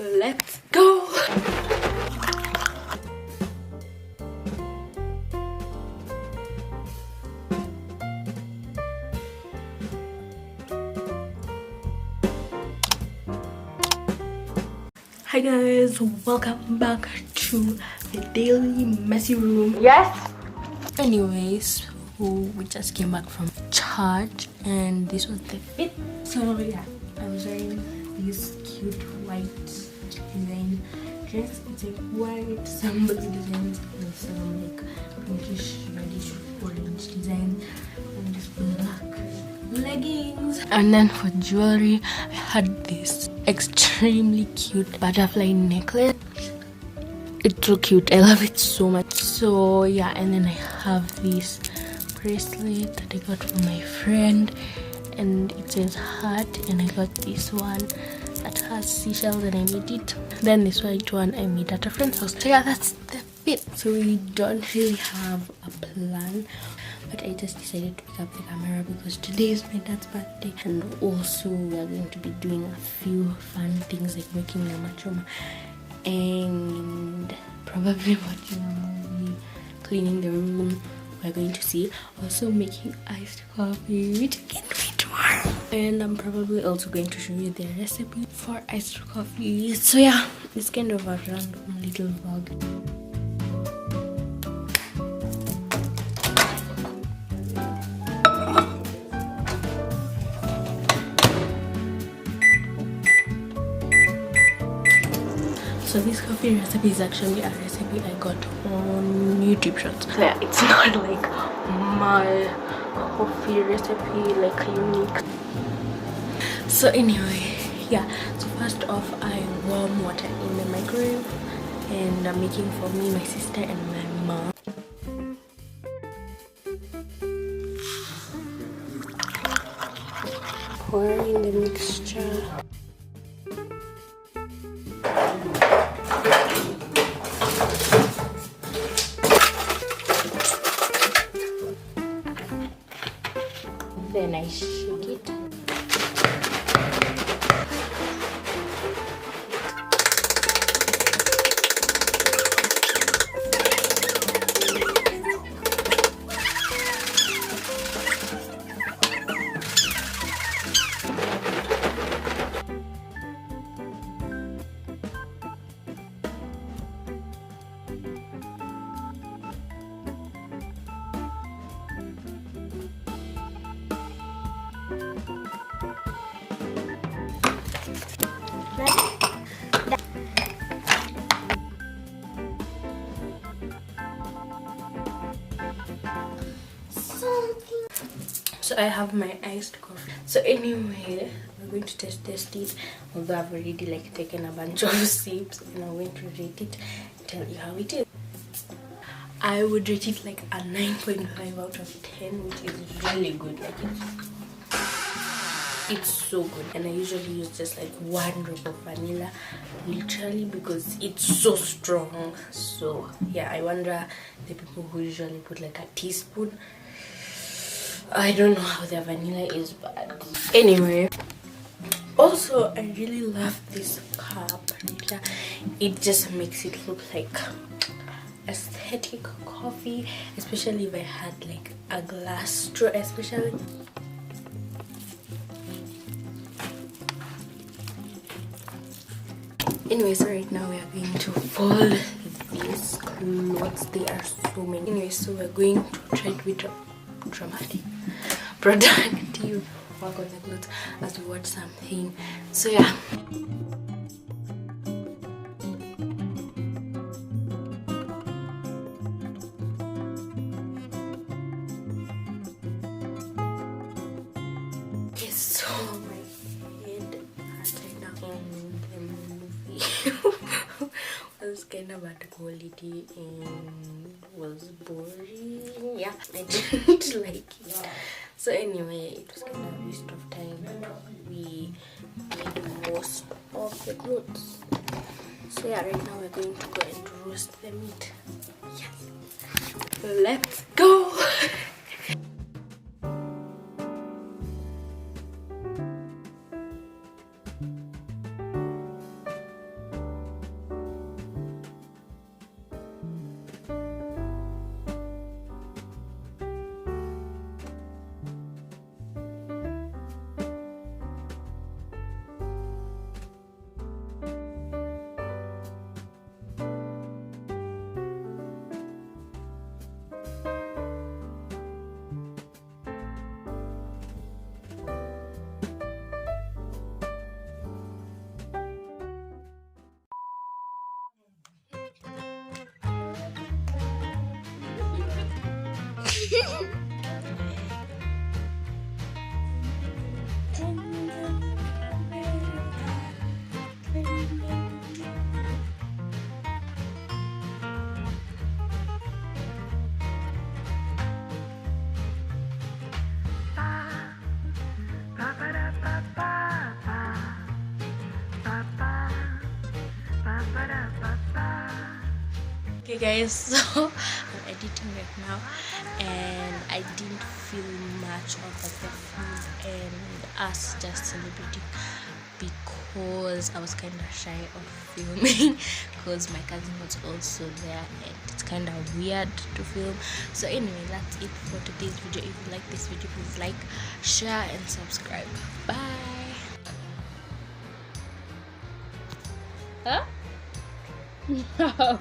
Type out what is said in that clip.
Let's go. Hi guys, welcome back to the daily messy room. Yes. Anyways, we just came back from church and this was the fit. So yeah, I was wearing this cute white design dress. It's like white somebody designs and some like pinkish reddish orange design and just black leggings. And then for jewelry, I had this extremely cute butterfly necklace. It's so cute, I love it so much. So yeah, and then I have this bracelet that I got from my friend and it says heart, and I got this one that has seashells and I made it. Then this white one I made at a friend's house. So yeah, that's the fit. So we don't really have a plan, but I just decided to pick up the camera because today is my dad's birthday, and also we are going to be doing a few fun things like making a machoma and probably watching a movie, cleaning the room. We're going to see, also making iced coffee, which I can't wait tomorrow. And I'm probably also going to show you the recipe for iced coffee. So yeah, it's kind of a random little vlog. So this coffee recipe is actually a recipe I got on YouTube Shorts. So yeah, it's not like my coffee recipe, like unique. So anyway, yeah. So first off, I warm water in the microwave, and I'm making for me, my sister, and my mom. Pour in the mixture. Then I shake it. So I have my iced coffee. So anyway, we're going to test it. Although I've already like taken a bunch of sips, and I'm going to rate it and tell you how it is. I would rate it like a 9.5 out of 10, which is really good. Like it's so good, and I usually use just like 1 drop of vanilla, literally, because it's so strong. So yeah, I wonder the people who usually put like a teaspoon. I don't know how their vanilla is, but anyway. Also, I really love this cup. It just makes it look like aesthetic coffee, especially if I had like a glass straw, especially. Anyway, so right now we are going to fold these clothes. There are so many. Anyway, so we're going to try to be dramatic, productive, work on the clothes as we watch something. So yeah. Okay, so my head started now in the movie was kind of bad quality and was boring. Yeah, I didn't like it. So anyway, it was kind of a waste of time, but we made most of the clothes. So yeah, right now we're going to go and roast the meat. Yes, let's go. Okay guys, so I'm editing right now and I didn't film much of the food and us just celebrating because I was kind of shy of filming because my cousin was also there and it's kind of weird to film. So anyway, that's it for today's video. If you like this video, please like, share and subscribe. Bye. Huh? No.